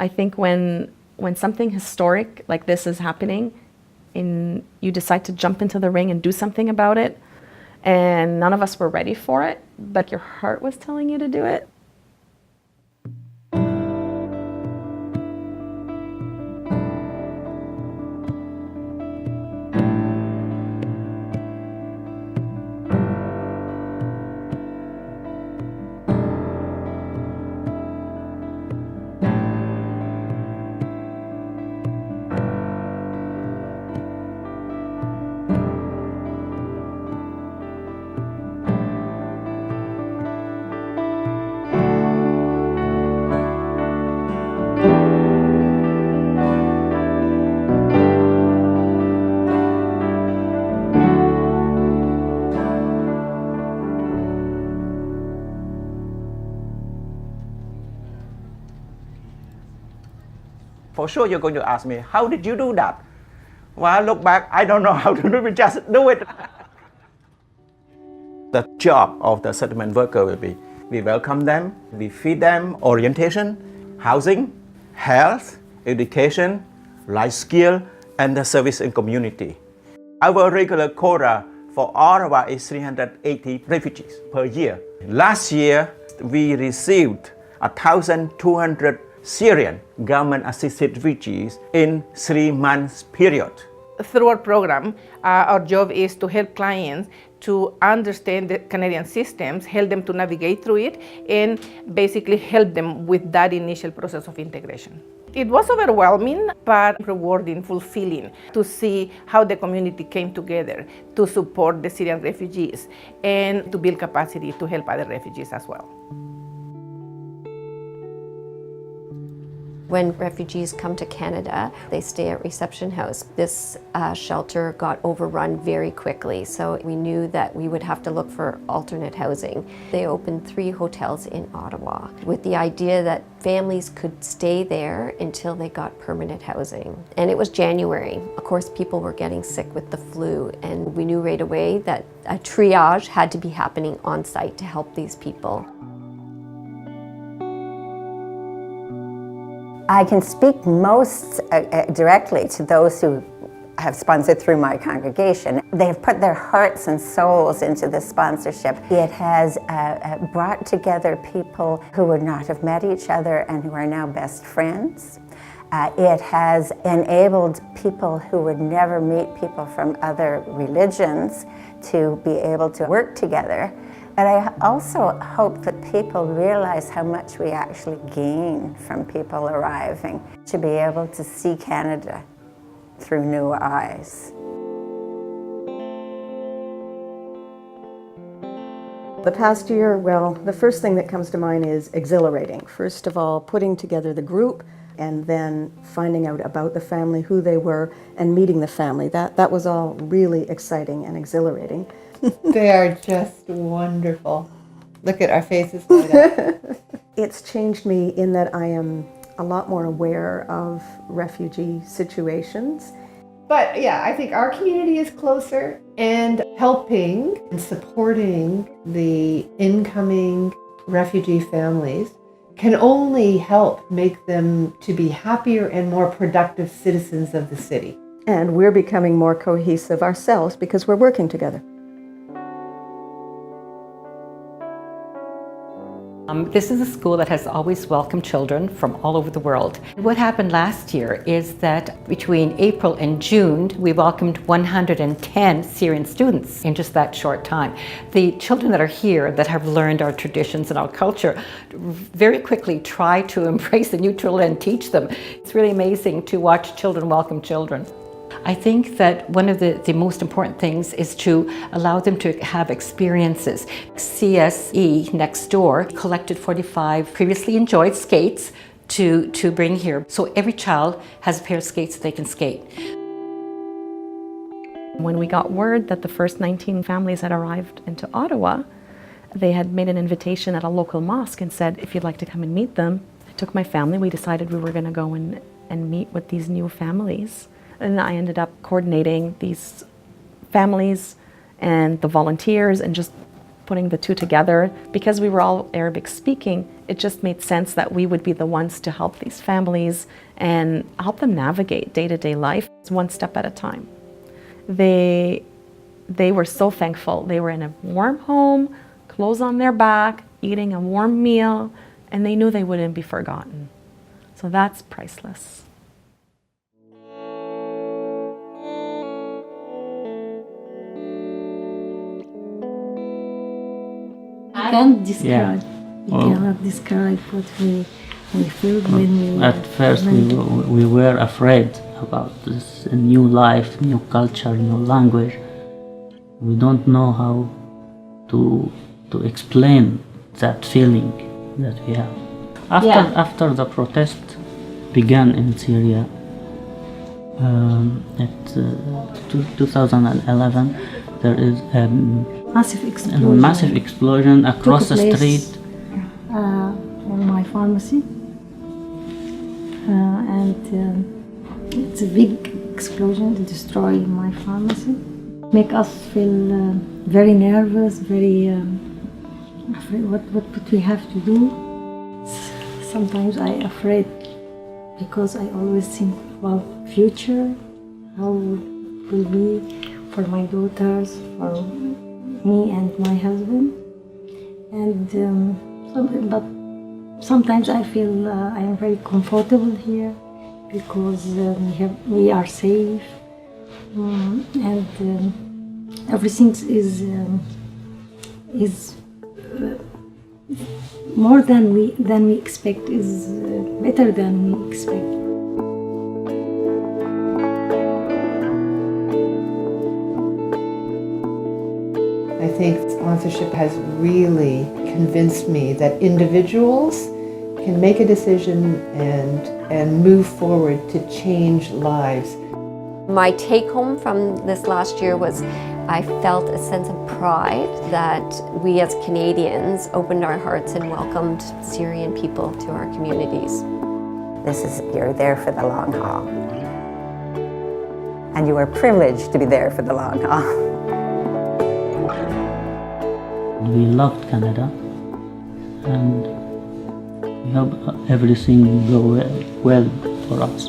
I think when something historic like this is happening, you decide to jump into the ring and do something about it, and none of us were ready for it, but your heart was telling you to do it. For sure you're going to ask me, how did you do that? Well, I look back, I don't know how to do it, just do it. The job of the settlement worker will be, we welcome them, we feed them, orientation, housing, health, education, life skill, and the service in community. Our regular quota for Ottawa is 380 refugees per year. Last year, we received 1,200 Syrian government-assisted refugees in 3 months period. Through our program, our job is to help clients to understand the Canadian systems, help them to navigate through it, and basically help them with that initial process of integration. It was overwhelming, but rewarding, fulfilling to see how the community came together to support the Syrian refugees and to build capacity to help other refugees as well. When refugees come to Canada, they stay at Reception House. This shelter got overrun very quickly, so we knew that we would have to look for alternate housing. They opened 3 hotels in Ottawa with the idea that families could stay there until they got permanent housing. And it was January. Of course, people were getting sick with the flu, and we knew right away that a triage had to be happening on site to help these people. I can speak most directly to those who have sponsored through my congregation. They have put their hearts and souls into this sponsorship. It has brought together people who would not have met each other and who are now best friends. It has enabled people who would never meet people from other religions to be able to work together. But I also hope that people realize how much we actually gain from people arriving, to be able to see Canada through new eyes. The past year, well, the first thing that comes to mind is exhilarating. First of all, putting together the group and then finding out about the family, who they were, and meeting the family. That was all really exciting and exhilarating. They are just wonderful. Look at our faces light up. It's changed me in that I am a lot more aware of refugee situations. But yeah, I think our community is closer, and helping and supporting the incoming refugee families can only help make them to be happier and more productive citizens of the city. And we're becoming more cohesive ourselves because we're working together. This is a school that has always welcomed children from all over the world. What happened last year is that between April and June, we welcomed 110 Syrian students in just that short time. The children that are here that have learned our traditions and our culture very quickly try to embrace the new children and teach them. It's really amazing to watch children welcome children. I think that one of the most important things is to allow them to have experiences. CSE next door collected 45 previously enjoyed skates to bring here. So every child has a pair of skates that they can skate. When we got word that the first 19 families had arrived into Ottawa, they had made an invitation at a local mosque and said, if you'd like to come and meet them. I took my family, we decided we were going to go and meet with these new families. And I ended up coordinating these families and the volunteers and just putting the two together, because we were all Arabic speaking, it just made sense that we would be the ones to help these families and help them navigate day-to-day life one step at a time. They were so thankful. They were in a warm home, clothes on their back, eating a warm meal, and they knew they wouldn't be forgotten. So that's priceless. I can't describe. You cannot describe what we felt when we. At first, we were afraid about this new life, new culture, new language. We don't know how to explain that feeling that we have. After the protest began in Syria, at 2011, there is a massive explosion across the street. In my pharmacy, and it's a big explosion to destroy my pharmacy. Make us feel very nervous, very afraid. What we have to do? Sometimes I afraid because I always think about future, how it will be for my daughters, for me and my husband, and but sometimes I feel I am very comfortable here because we are safe, and everything is more than we expect, is better than we expect. I think sponsorship has really convinced me that individuals can make a decision and move forward to change lives. My take home from this last year was I felt a sense of pride that we as Canadians opened our hearts and welcomed Syrian people to our communities. You're there for the long haul. And you are privileged to be there for the long haul. We loved Canada, and we hope everything go well for us.